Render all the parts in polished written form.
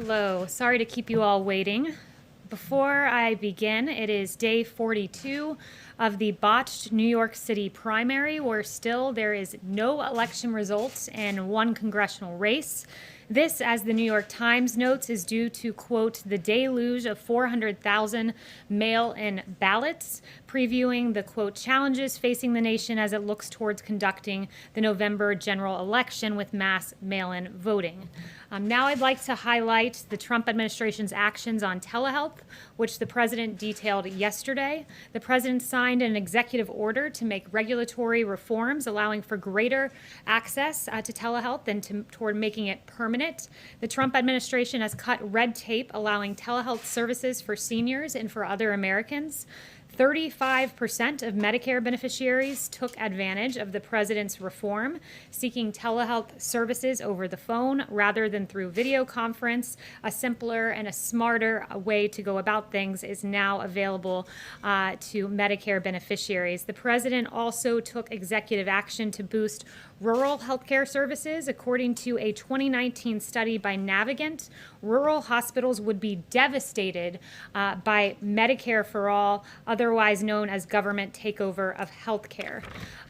Hello, sorry to keep you all waiting. Before I begin, it is day 42 of the botched New York City primary, where still there is no election results in one congressional race. This, as the New York Times notes, is due to, quote, the deluge of 400,000 mail-in ballots, previewing the, quote, challenges facing the nation as it looks towards conducting the November general election with mass mail-in voting. Now I'd like to highlight the Trump administration's actions on telehealth, which the president detailed yesterday. The president signed an executive order to make regulatory reforms allowing for greater access to telehealth and toward making it permanent. The Trump administration has cut red tape, allowing telehealth services for seniors and for other Americans. 35% of Medicare beneficiaries took advantage of the president's reform, seeking telehealth services over the phone rather than through video conference. A simpler and a smarter way to go about things is now available to Medicare beneficiaries. The president also took executive action to boost rural healthcare services. According to a 2019 study by Navigant, rural hospitals would be devastated by Medicare for All, otherwise known as government takeover of healthcare.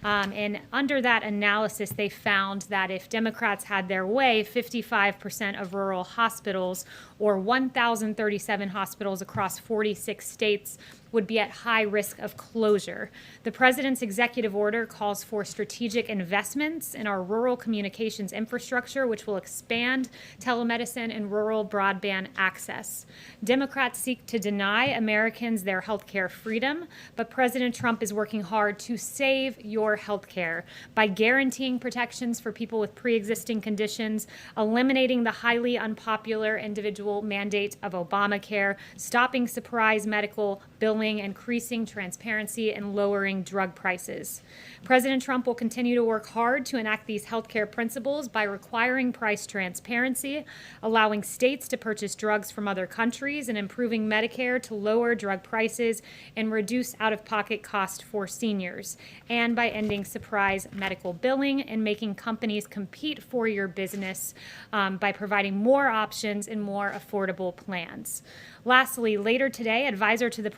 And under that analysis, they found that if Democrats had their way, 55% of rural hospitals, or 1,037 hospitals across 46 states, would be at high risk of closure. The president's executive order calls for strategic investments in our rural communications infrastructure, which will expand telemedicine and rural broadband access. Democrats seek to deny Americans their health care freedom, but President Trump is working hard to save your health care by guaranteeing protections for people with pre-existing conditions, eliminating the highly unpopular individual mandate of Obamacare, stopping surprise medical billing, increasing transparency, and lowering drug prices. President Trump will continue to work hard to enact these healthcare principles by requiring price transparency, allowing states to purchase drugs from other countries, and improving Medicare to lower drug prices and reduce out-of-pocket costs for seniors, and by ending surprise medical billing and making companies compete for your business by providing more options and more affordable plans. Lastly, later today, Senior Advisor to the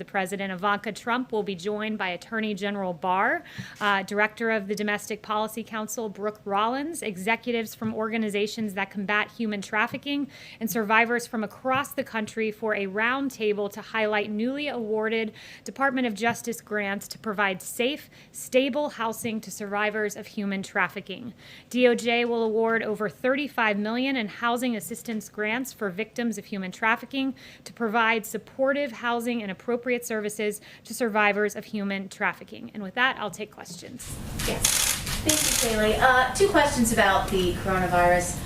President, Ivanka Trump, will be joined by Attorney General Barr, Director of the Domestic Policy Council, Brooke Rollins, executives from organizations that combat human trafficking, and survivors from across the country for a roundtable to highlight newly awarded Department of Justice grants to provide safe, stable housing to survivors of human trafficking. DOJ will award over $35 million in housing assistance grants for victims of human trafficking to provide supportive housing and appropriate services to survivors of human trafficking. And with that, I'll take questions. Yes. Thank you, Kayleigh. Two questions about the coronavirus.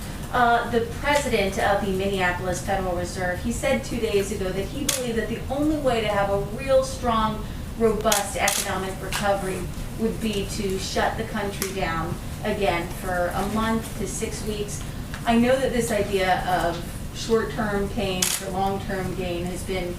The president of the Minneapolis Federal Reserve, he said 2 days ago that he believed that the only way to have a real strong, robust economic recovery would be to shut the country down again for a month to 6 weeks. I know that this idea of short-term pain for long-term gain has been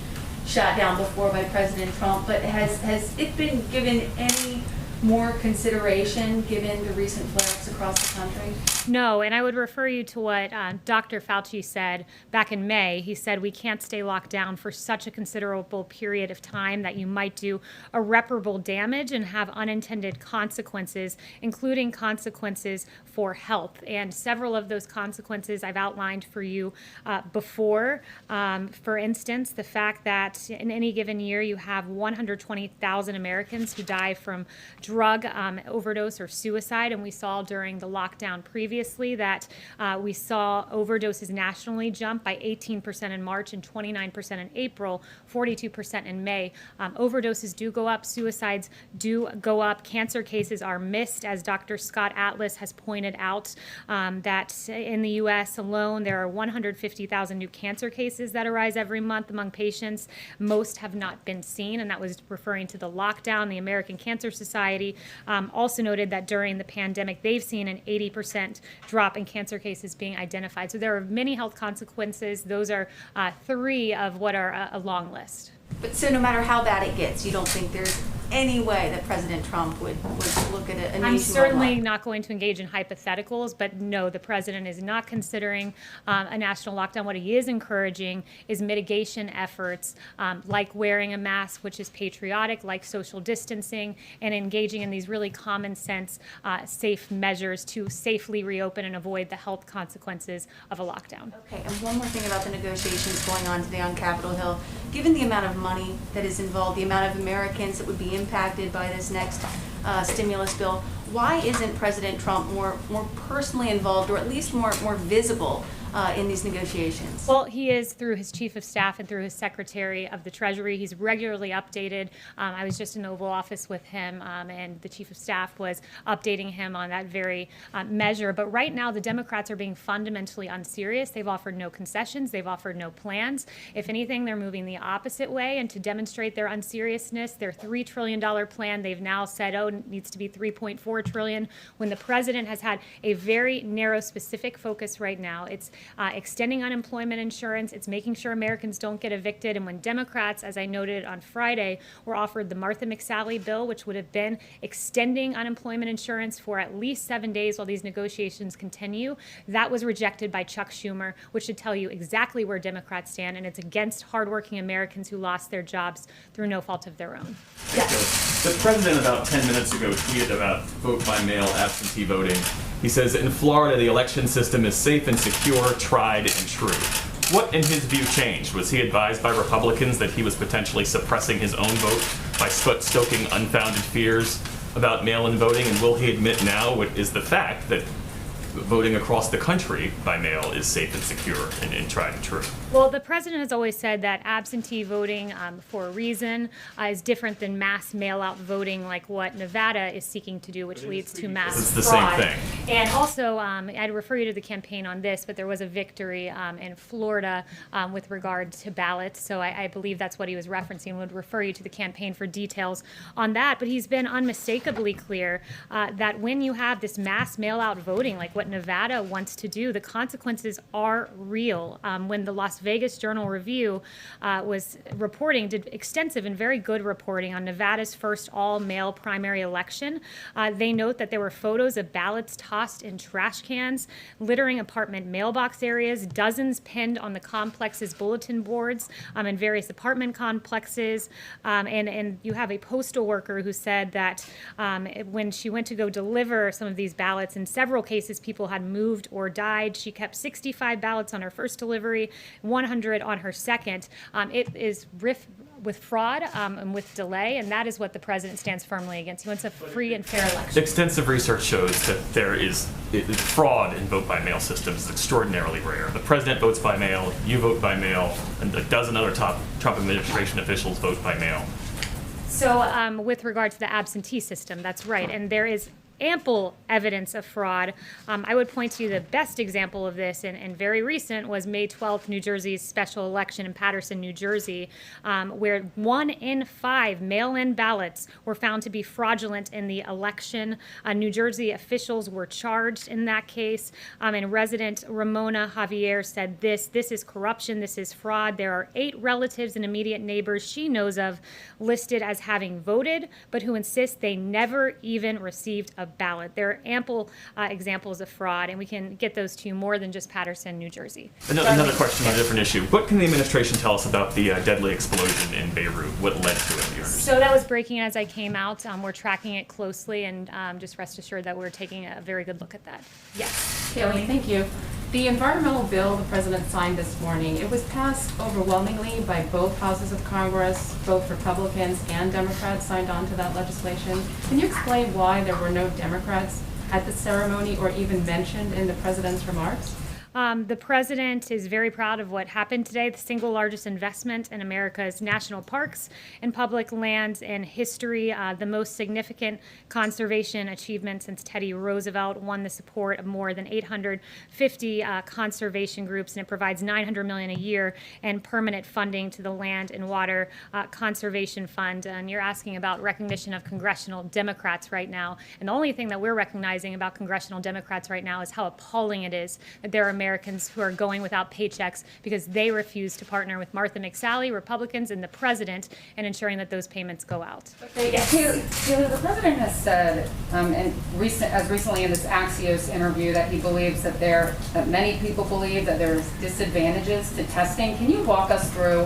shot down before by President Trump, but has it been given any more consideration given the recent flare-ups across the country? No, and I would refer you to what Dr. Fauci said back in May. He said we can't stay locked down for such a considerable period of time that you might do irreparable damage and have unintended consequences, including consequences for health. And several of those consequences I've outlined for you before. For instance, the fact that in any given year you have 120,000 Americans who die from drug overdose or suicide, and we saw during the lockdown previously that we saw overdoses nationally jump by 18% in March and 29% in April, 42% in May. Overdoses do go up, suicides do go up, cancer cases are missed, as Dr. Scott Atlas has pointed out, that in the U.S. alone there are 150,000 new cancer cases that arise every month among patients. Most have not been seen, and that was referring to the lockdown. The American Cancer Society also noted that during the pandemic they've seen an 80% drop in cancer cases being identified. So there are many health consequences. Those are three of what are a long list. But so no matter how bad it gets, you don't think there's any way that President Trump would look at a nationwide I'm certainly lockdown? not going to engage in hypotheticals, but no, the president is not considering a national lockdown. What he is encouraging is mitigation efforts like wearing a mask, which is patriotic, like social distancing, and engaging in these really common sense, safe measures to safely reopen and avoid the health consequences of a lockdown. Okay, and one more thing about the negotiations going on today on Capitol Hill. Given the amount of money that is involved, the amount of Americans that would be impacted by this next stimulus bill, why isn't President Trump more personally involved, or at least more visible in these negotiations? Well, he is through his chief of staff and through his secretary of the Treasury. He's regularly updated. I was just in the Oval Office with him, and the chief of staff was updating him on that very measure. But right now, the Democrats are being fundamentally unserious. They've offered no concessions. They've offered no plans. If anything, they're moving the opposite way. And to demonstrate their unseriousness, their $3 trillion plan, they've now said, oh, it needs to be $3.4 trillion, when the president has had a very narrow, specific focus right now. It's extending unemployment insurance. It's making sure Americans don't get evicted. And when Democrats, as I noted on Friday, were offered the Martha McSally bill, which would have been extending unemployment insurance for at least 7 days while these negotiations continue, that was rejected by Chuck Schumer, which should tell you exactly where Democrats stand. And it's against hardworking Americans who lost their jobs through no fault of their own. Yes. The president about 10 minutes ago tweeted about vote by mail absentee voting. He says, in Florida, the election system is safe and secure, tried and true. What, in his view, changed? Was he advised by Republicans that he was potentially suppressing his own vote by stoking unfounded fears about mail-in voting? And will he admit now what is the fact that voting across the country by mail is safe and secure and tried and true? Well, the president has always said that absentee voting for a reason is different than mass mail-out voting like what Nevada is seeking to do, which leads to mass It's the fraud. same thing. And also, I'd refer you to the campaign on this, but there was a victory in Florida with regard to ballots. So I believe that's what he was referencing. Would refer you to the campaign for details on that. But he's been unmistakably clear that when you have this mass mail-out voting, like what Nevada wants to do, the consequences are real. When the Las Vegas Journal-Review was reporting, did extensive and very good reporting on Nevada's first all-male primary election. They note that there were photos of ballots tossed in trash cans, littering apartment mailbox areas, dozens pinned on the complex's bulletin boards in various apartment complexes. And you have a postal worker who said that when she went to go deliver some of these ballots, in several cases people had moved or died. She kept 65 ballots on her first delivery, 100 on her second. It is with fraud and with delay, and that is what the president stands firmly against. He wants a free and fair election. Extensive research shows that there is fraud in vote-by-mail systems is extraordinarily rare. The president votes by mail, you vote by mail, and a dozen other top Trump administration officials vote by mail. So with regard to the absentee system, that's right, and there is ample evidence of fraud. I would point to the best example of this, and very recent, was May 12th, New Jersey's special election in Paterson, New Jersey, where 1 in 5 mail-in ballots were found to be fraudulent in the election. New Jersey officials were charged in that case, and resident Ramona Javier said this is corruption, this is fraud. There are 8 relatives and immediate neighbors she knows of listed as having voted, but who insist they never even received a ballot. There are ample examples of fraud, and we can get those to you more than just Paterson, New Jersey. Another question on a different issue. What can the administration tell us about the deadly explosion in Beirut? What led to it? Do you understand? So that was breaking as I came out. We're tracking it closely, and just rest assured that we're taking a very good look at that. Yes. Kayleigh, thank you. The environmental bill the president signed this morning, it was passed overwhelmingly by both houses of Congress. Both Republicans and Democrats signed on to that legislation. Can you explain why there were no Democrats at the ceremony or even mentioned in the president's remarks? The president is very proud of what happened today, the single largest investment in America's national parks and public lands in history, the most significant conservation achievement since Teddy Roosevelt won the support of more than 850 conservation groups, and it provides $900 million a year in permanent funding to the Land and Water Conservation Fund. And you're asking about recognition of congressional Democrats right now, and the only thing that we're recognizing about congressional Democrats right now is how appalling it is that there are Americans who are going without paychecks because they refuse to partner with Martha McSally, Republicans, and the president in ensuring that those payments go out. Kayleigh, the president has said, as recently in this Axios interview, that he believes that many people believe that there's disadvantages to testing. Can you walk us through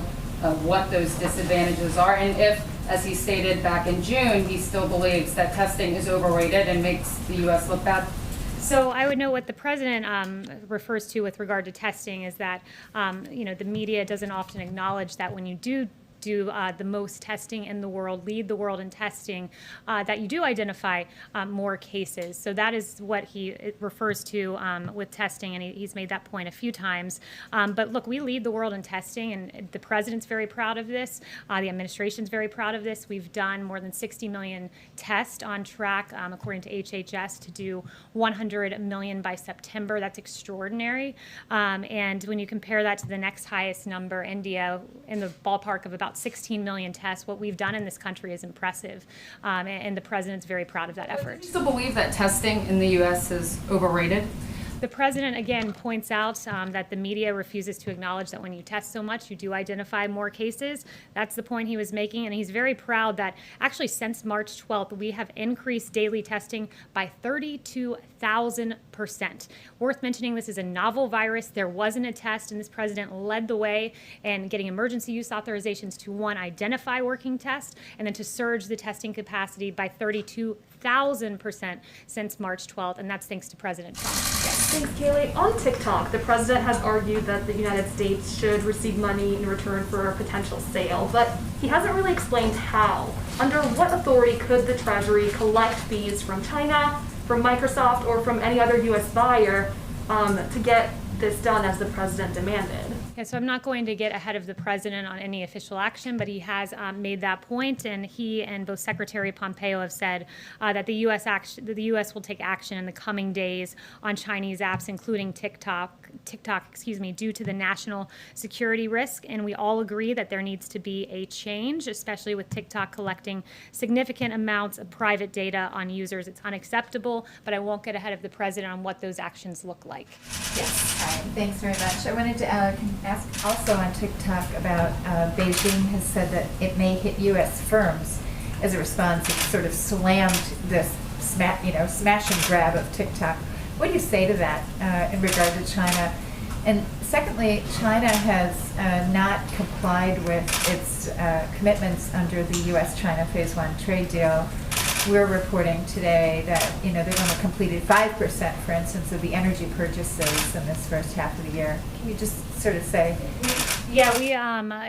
what those disadvantages are, and if, as he stated back in June, he still believes that testing is overrated and makes the U.S. look bad? So I would know what the president refers to with regard to testing is that, the media doesn't often acknowledge that when you do the most testing in the world, lead the world in testing, that you do identify more cases. So that is what he refers to with testing, and he's made that point a few times. But look, we lead the world in testing, and the president's very proud of this. The administration's very proud of this. We've done more than 60 million tests, on track, according to HHS, to do 100 million by September. That's extraordinary. And when you compare that to the next highest number, India, in the ballpark of about 16 million tests, what we've done in this country is impressive, and the president's very proud of that effort. Do you still believe that testing in the U.S. is overrated? The president, again, points out that the media refuses to acknowledge that when you test so much, you do identify more cases. That's the point he was making, and he's very proud that actually since March 12th, we have increased daily testing by 32,000%. Worth mentioning, this is a novel virus. There wasn't a test, and this president led the way in getting emergency use authorizations to, one, identify working tests, and then to surge the testing capacity by 32,000% since March 12th, and that's thanks to President Trump. Thanks, Kayleigh. On TikTok, the president has argued that the United States should receive money in return for a potential sale, but he hasn't really explained how. Under what authority could the Treasury collect fees from China, from Microsoft, or from any other U.S. buyer to get this done as the president demanded? Yeah, so I'm not going to get ahead of the president on any official action, but he has made that point, and he and both Secretary Pompeo have said that the U.S. will take action in the coming days on Chinese apps, including TikTok, due to the national security risk. And we all agree that there needs to be a change, especially with TikTok collecting significant amounts of private data on users. It's unacceptable, but I won't get ahead of the president on what those actions look like. Yes, hi, thanks very much. I wanted to ask also on TikTok about Beijing has said that it may hit U.S. firms as a response. It sort of slammed this smash and grab of TikTok. What do you say to that in regard to China? And secondly, China has not complied with its commitments under the U.S.-China Phase 1 trade deal. We're reporting today that they've only completed 5%, for instance, of the energy purchases in this first half of the year. Can you just sort of say? Yeah, we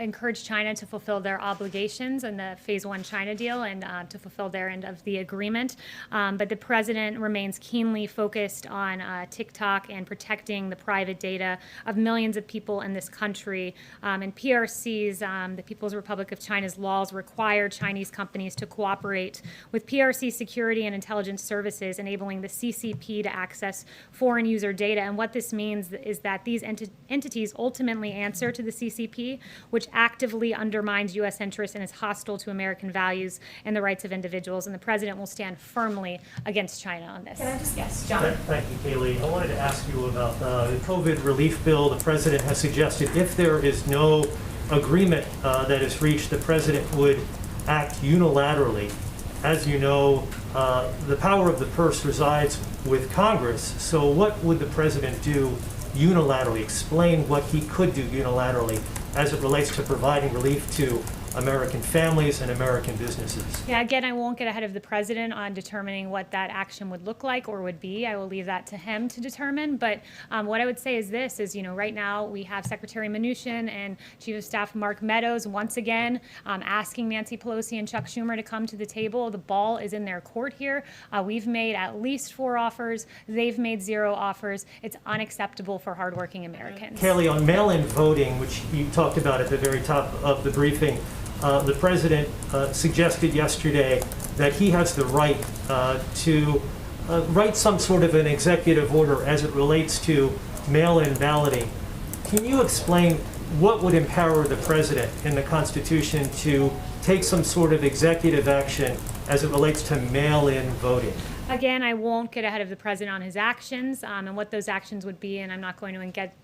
encourage China to fulfill their obligations in the Phase 1 China deal and to fulfill their end of the agreement. But the president remains keenly focused on TikTok and protecting the private data of millions of people in this country. And PRC's, the People's Republic of China's laws require Chinese companies to cooperate with PRC security and intelligence services, enabling the CCP to access foreign user data. And what this means is that these entities ultimately answer to the CCP, which actively undermines U.S. interests and is hostile to American values and the rights of individuals. And the president will stand firmly against China on this. Can I just, yes, John? Thank you, Kayleigh. I wanted to ask you about the COVID relief bill. The president has suggested if there is no agreement that is reached, the president would act unilaterally. As you know, the power of the purse resides with Congress. So what would the president do unilaterally? Explain what he could do unilaterally as it relates to providing relief to American families and American businesses. Yeah, again, I won't get ahead of the president on determining what that action would look like or would be. I will leave that to him to determine. But what I would say is this, is, right now we have Secretary Mnuchin and Chief of Staff Mark Meadows once again asking Nancy Pelosi and Chuck Schumer to come to the table. The ball is in their court here. We've made at least 4 offers. They've made 0 offers. It's unacceptable for hardworking Americans. Kayleigh, on mail-in voting, which you talked about at the very top of the briefing, the president suggested yesterday that he has the right to write some sort of an executive order as it relates to mail-in balloting. Can you explain what would empower the president in the Constitution to take some sort of executive action as it relates to mail-in voting? Again, I won't get ahead of the president on his actions and what those actions would be, and I'm not going to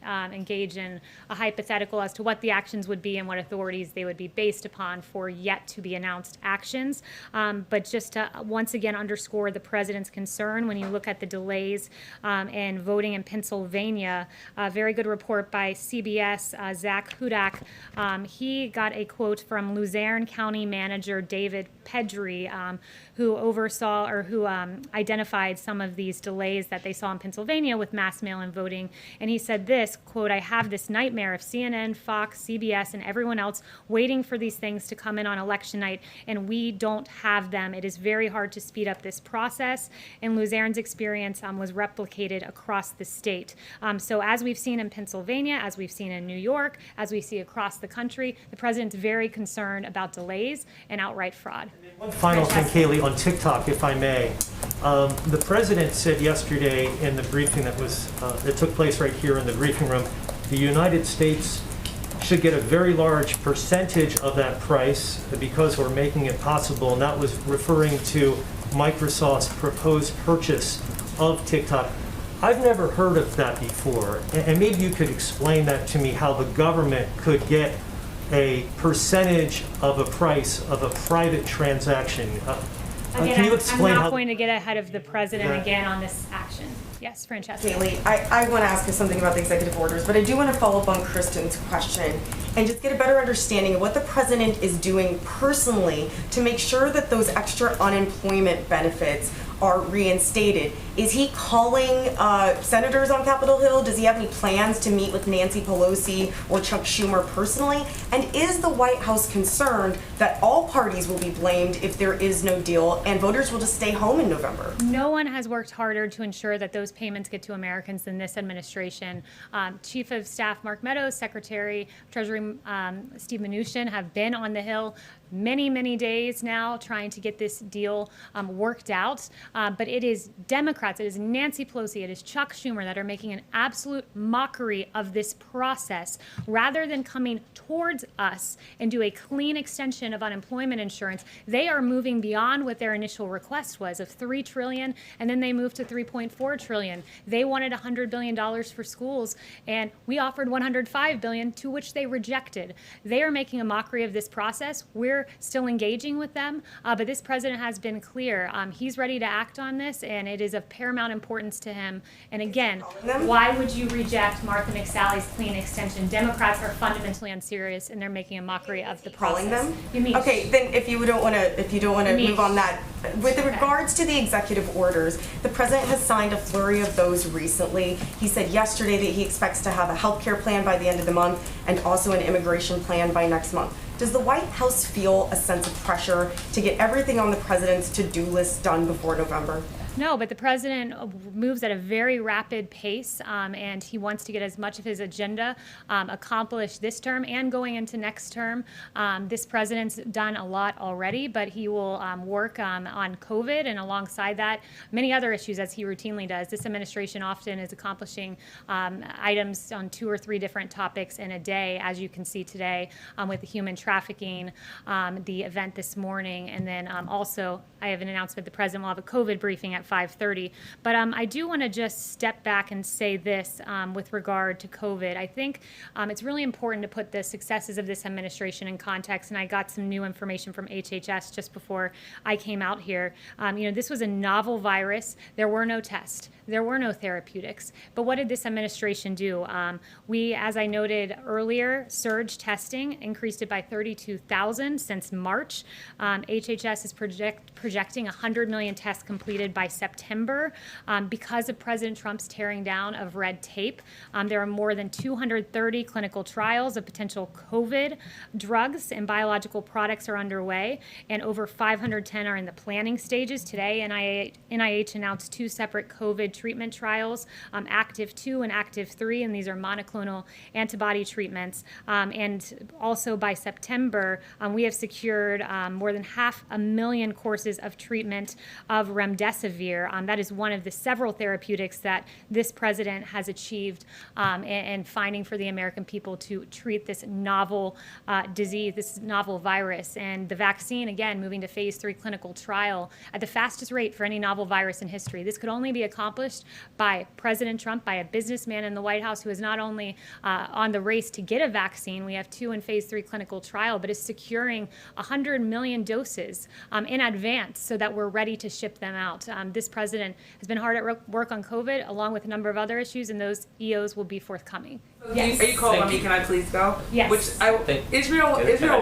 engage in a hypothetical as to what the actions would be and what authorities they would be based upon for yet to be announced actions. But just to once again underscore the president's concern when you look at the delays in voting in Pennsylvania, a very good report by CBS, Zach Hudak. He got a quote from Luzerne County Manager David Pedri, who oversaw or who identified some of these delays that they saw in Pennsylvania with mass mail-in voting. And he said this, quote, "I have this nightmare of CNN, Fox, CBS, and everyone else waiting for these things to come in on election night, and we don't have them. It is very hard to speed up this process." And Luzerne's experience was replicated across the state. So as we've seen in Pennsylvania, as we've seen in New York, as we see across the country, the president's very concerned about delays and outright fraud. One final thing, Kayleigh, on TikTok, if I may. The president said yesterday in the briefing that took place right here in the briefing room, the United States should get a very large percentage of that price because we're making it possible, and that was referring to Microsoft's proposed purchase of TikTok. I've never heard of that before, and maybe you could explain that to me, how the government could get a percentage of a price of a private transaction. Again, Can you explain I'm not how? going to get ahead of the president again on this action. Yes, Francesca. Kayleigh, I want to ask you something about the executive orders, but I do want to follow up on Kristen's question and just get a better understanding of what the president is doing personally to make sure that those extra unemployment benefits are reinstated. Is he calling senators on Capitol Hill? Does he have any plans to meet with Nancy Pelosi or Chuck Schumer personally? And is the White House concerned that all parties will be blamed if there is no deal and voters will just stay home in November? No one has worked harder to ensure that those payments get to Americans than this administration. Chief of Staff Mark Meadows, Secretary of Treasury Steve Mnuchin have been on the Hill many days now trying to get this deal worked out. But it is Democrats, it is Nancy Pelosi, it is Chuck Schumer that are making an absolute mockery of this process rather than coming towards us and do a clean extension of unemployment insurance. They are moving beyond what their initial request was of $3 trillion, and then they moved to $3.4 trillion. They wanted $100 billion for schools, and we offered $105 billion, to which they rejected. They are making a mockery of this process. We're still engaging with them, but this president has been clear. He's ready to act on this, and it is of paramount importance to him. And again, why would you reject Martha McSally's clean extension? Democrats are fundamentally unserious, and they're making a mockery of the process. Calling them? You mean? Okay, then if you don't want to move on that, with regards to the executive orders, the president has signed a flurry of those recently. He said yesterday that he expects to have a health care plan by the end of the month and also an immigration plan by next month. Does the White House feel a sense of pressure to get everything on the president's to-do list done before November? No, but the president moves at a very rapid pace, and he wants to get as much of his agenda accomplished this term and going into next term. This president's done a lot already, but he will work on COVID, and alongside that, many other issues as he routinely does. This administration often is accomplishing items on 2 or 3 different topics in a day, as you can see today with the human trafficking, the event this morning, and then also I have an announcement the president will have a COVID briefing at 5:30. But I do want to just step back and say this with regard to COVID. I think it's really important to put the successes of this administration in context, and I got some new information from HHS just before I came out here. This was a novel virus. There were no tests. There were no therapeutics. But what did this administration do? We, as I noted earlier, surge testing, increased it by 32,000 since March. HHS is projecting 100 million tests completed by September. Because of President Trump's tearing down of red tape, there are more than 230 clinical trials of potential COVID drugs and biological products are underway, and over 510 are in the planning stages. Today, NIH announced 2 separate COVID COVID treatment trials, Active 2 and Active 3, and these are monoclonal antibody treatments. And also by September, we have secured more than 500,000 courses of treatment of remdesivir. That is one of the several therapeutics that this president has achieved in finding for the American people to treat this novel disease, this novel virus. And the vaccine, again, moving to phase 3 clinical trial at the fastest rate for any novel virus in history. This could only be accomplished by President Trump, by a businessman in the White House who is not only on the race to get a vaccine, we have 2 in phase 3 clinical trial, but is securing 100 million doses in advance so that we're ready to ship them out. This president has been hard at work on COVID, along with a number of other issues, and those EOs will be forthcoming. Yes. Are you calling on me? Can I please go? Yes. Israel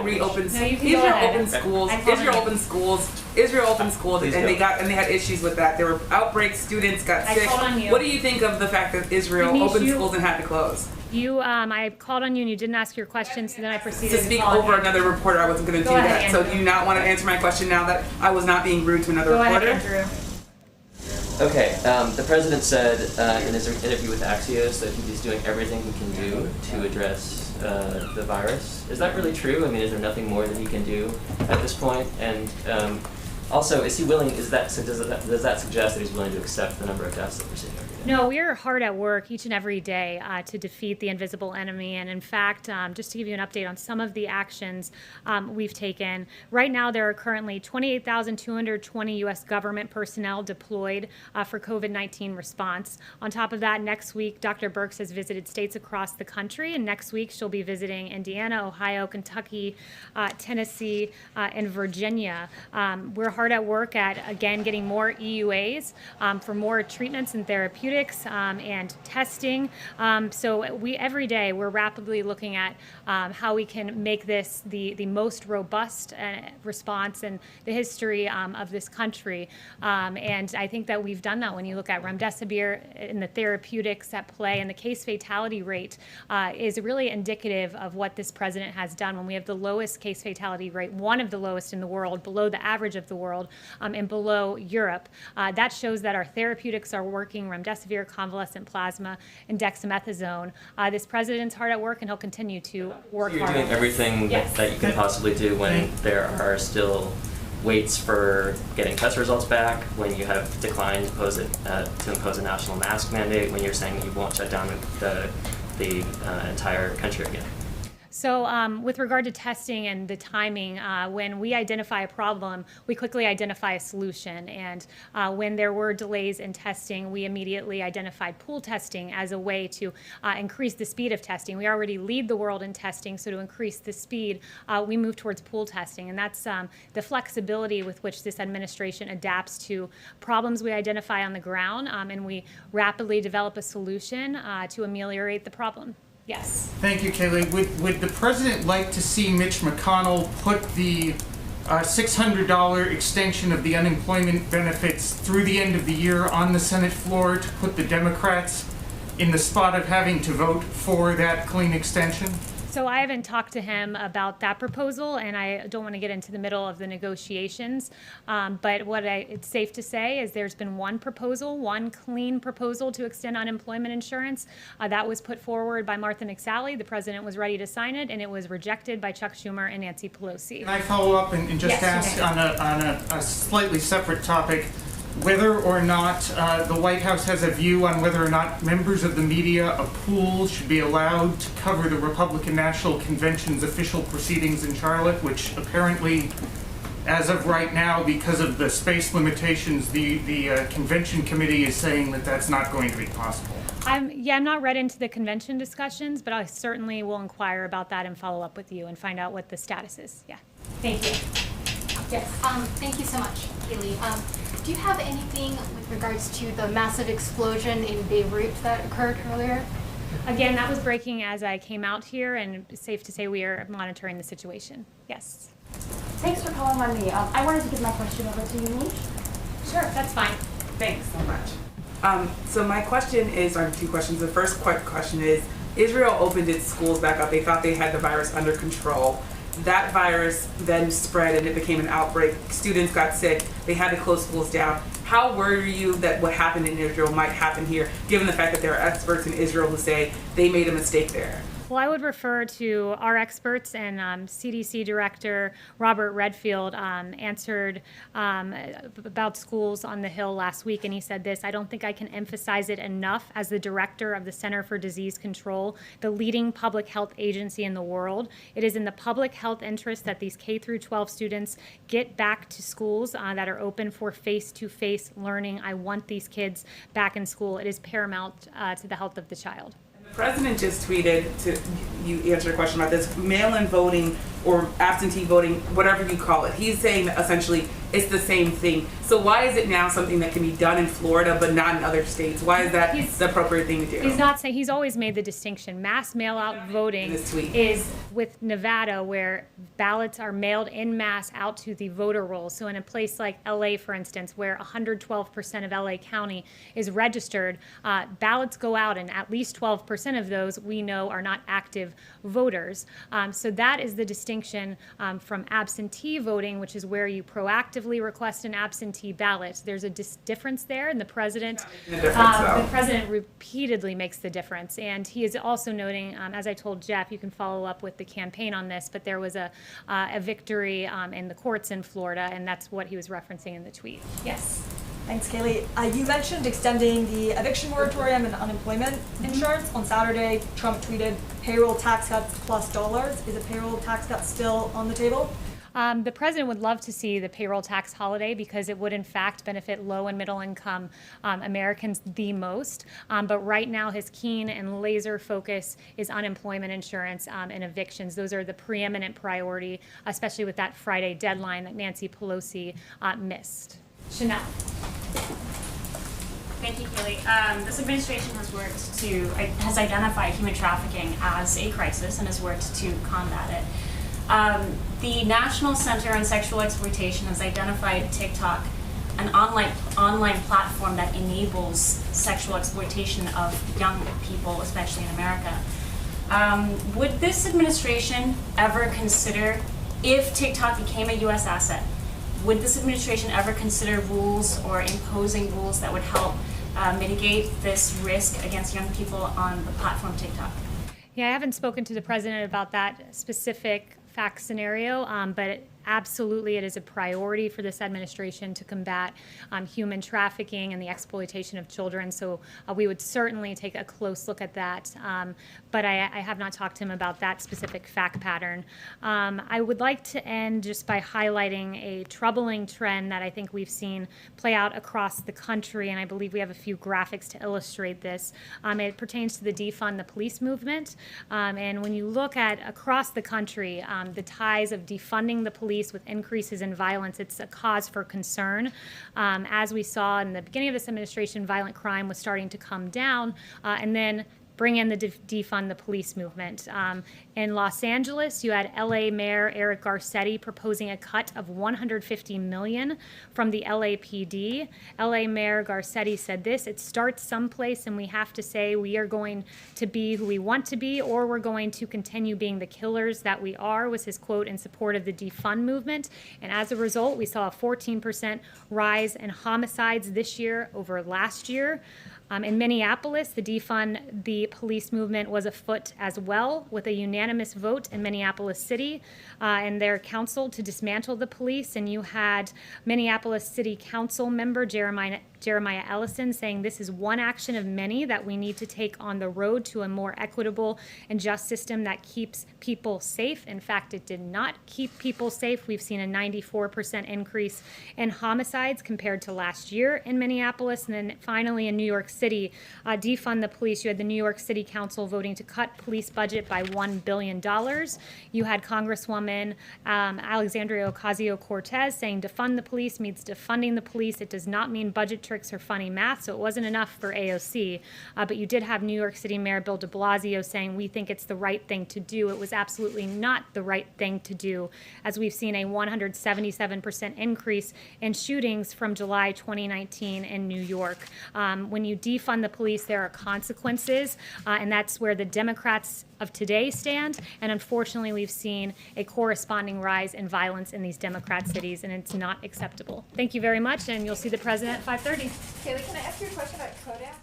reopens. No, you can go Israel ahead. opens schools. I called Israel on you. opens schools. Israel opened schools, Please and go. they had issues with that. There were outbreaks. Students got I sick. called on you. What do you think of the fact that Israel Denise, opened you- schools and had to close? I called on you and you didn't ask your questions, so then I proceeded To speak call on over you. another reporter, I wasn't going to Go do ahead, that. So Andrew. do you not want to answer my question now that I was not being rude to another Go ahead, reporter? Andrew. Okay, the president said in his interview with Axios that he's doing everything he can do to address the virus. Is that really true? I mean, is there nothing more that he can do at this point? And also, is he willing? Does that suggest that he's willing to accept the number of deaths that we're seeing every day? No, we are hard at work each and every day to defeat the invisible enemy. And in fact, just to give you an update on some of the actions we've taken, right now there are currently 28,220 U.S. government personnel deployed for COVID-19 response. On top of that, next week, Dr. Birx has visited states across the country, and next week she'll be visiting Indiana, Ohio, Kentucky, Tennessee, and Virginia. We're hard at work at, again, getting more EUAs for more treatments and therapeutics and testing. So every day we're rapidly looking at how we can make this the most robust response in the history of this country. And I think that we've done that when you look at remdesivir and the therapeutics at play, and the case fatality rate is really indicative of what this president has done. When we have the lowest case fatality rate, one of the lowest in the world, below the average of the world, and below Europe, that shows that our therapeutics are working. Remdesivir, convalescent plasma, and dexamethasone. This president's hard at work, and he'll continue to work You're hard. doing everything Yes. that you can possibly do when there are still waits for getting test results back, when you have declined to impose a national mask mandate, when you're saying you won't shut down the entire country again. So with regard to testing and the timing, when we identify a problem, we quickly identify a solution. And when there were delays in testing, we immediately identified pool testing as a way to increase the speed of testing. We already lead the world in testing, so to increase the speed, we move towards pool testing. And that's the flexibility with which this administration adapts to problems we identify on the ground, and we rapidly develop a solution to ameliorate the problem. Yes. Thank you, Kayleigh. Would the president like to see Mitch McConnell put the $600 extension of the unemployment benefits through the end of the year on the Senate floor to put the Democrats in the spot of having to vote for that clean extension? So I haven't talked to him about that proposal, and I don't want to get into the middle of the negotiations. But it's safe to say is there's been one proposal, one clean proposal to extend unemployment insurance. That was put forward by Martha McSally. The president was ready to sign it, and it was rejected by Chuck Schumer and Nancy Pelosi. Can I follow up and just Yes, you ask on a slightly separate topic, whether or not the White House has a view on whether or not members of the media, a pool, should be allowed to cover the Republican National Convention's official proceedings in Charlotte, which apparently, as of right now, because of the space limitations, the convention committee is saying that that's not going to be possible. I'm not read into the convention discussions, but I certainly will inquire about that and follow up with you and find out what the status is. Yeah. Thank you. Yes. Thank you so much, Kayleigh. Do you have anything with regards to the massive explosion in Beirut that occurred earlier? Again, that was breaking as I came out here, and it's safe to say we are monitoring the situation. Yes. Thanks for calling on me. I wanted to give my question over to you, Nish. Sure, that's fine. Thanks so much. So my question is, I have two questions. The first question is, Israel opened its schools back up. They thought they had the virus under control. That virus then spread and it became an outbreak. Students got sick. They had to close schools down. How worry you that what happened in Israel might happen here, given the fact that there are experts in Israel who say they made a mistake there? Well, I would refer to our experts, and CDC Director Robert Redfield answered about schools on the Hill last week, and he said this: I don't think I can emphasize it enough as the director of the Center for Disease Control, the leading public health agency in the world. It is in the public health interest that these K through 12 students get back to schools that are open for face-to-face learning. I want these kids back in school. It is paramount to the health of the child. The president just tweeted, you answered a question about this, mail-in voting or absentee voting, whatever you call it. He's saying that essentially it's the same thing. So why is it now something that can be done in Florida but not in other states? Why is that the appropriate thing to do? He's not saying, he's always made the distinction. Mass mail-out voting is with Nevada, where ballots are mailed en masse out to the voter rolls. So in a place like LA, for instance, where 112% of LA County is registered, ballots go out, and at least 12% of those we know are not active voters. So that is the distinction from absentee voting, which is where you proactively request an absentee ballot. There's a difference there, and the president repeatedly makes the difference. And he is also noting, as I told Jeff, you can follow up with the campaign on this, but there was a victory in the courts in Florida, and that's what he was referencing in the tweet. Yes. Thanks, Kayleigh. You mentioned extending the eviction moratorium and unemployment insurance. On Saturday, Trump tweeted, payroll tax cuts plus dollars. Is a payroll tax cut still on the table? The president would love to see the payroll tax holiday because it would in fact benefit low and middle income Americans the most. But right now his keen and laser focus is unemployment insurance and evictions. Those are the preeminent priority, especially with that Friday deadline that Nancy Pelosi missed. Chanel. Thank you, Kayleigh. This administration has identified human trafficking as a crisis and has worked to combat it. The National Center on Sexual Exploitation has identified TikTok, an online platform that enables sexual exploitation of young people, especially in America. Would this administration ever consider, if TikTok became a U.S. asset, would this administration ever consider rules or imposing rules that would help mitigate this risk against young people on the platform TikTok? Yeah, I haven't spoken to the president about that specific fact scenario, but absolutely it is a priority for this administration to combat human trafficking and the exploitation of children. So we would certainly take a close look at that. But I have not talked to him about that specific fact pattern. I would like to end just by highlighting a troubling trend that I think we've seen play out across the country, and I believe we have a few graphics to illustrate this. It pertains to the defund the police movement. And when you look at across the country, the ties of defunding the police with increases in violence, it's a cause for concern. As we saw in the beginning of this administration, violent crime was starting to come down, and then bring in the defund the police movement. In Los Angeles, you had LA Mayor Eric Garcetti proposing a cut of $150 million from the LAPD. LA Mayor Garcetti said this: it starts someplace, and we have to say we are going to be who we want to be, or we're going to continue being the killers that we are, was his quote in support of the defund movement. And as a result, we saw a 14% rise in homicides this year over last year. In Minneapolis, the defund the police movement was afoot as well, with a unanimous vote in Minneapolis City and their council to dismantle the police. And you had Minneapolis City Council member Jeremiah Ellison saying this is one action of many that we need to take on the road to a more equitable and just system that keeps people safe. In fact, it did not keep people safe. We've seen a 94% increase in homicides compared to last year in Minneapolis. And then finally in New York City, defund the police. You had the New York City Council voting to cut police budget by $1 billion. You had Congresswoman Alexandria Ocasio-Cortez saying defund the police means defunding the police. It does not mean budget tricks or funny math, so it wasn't enough for AOC. But you did have New York City Mayor Bill de Blasio saying we think it's the right thing to do. It was absolutely not the right thing to do, as we've seen a 177% increase in shootings from July 2019 in New York. When you defund the police, there are consequences, and that's where the Democrats of today stand, and unfortunately we've seen a corresponding rise in violence in these Democrat cities, and it's not acceptable. Thank you very much, and you'll see the president at 5:30. Kayleigh, can I ask you a question about Kodak?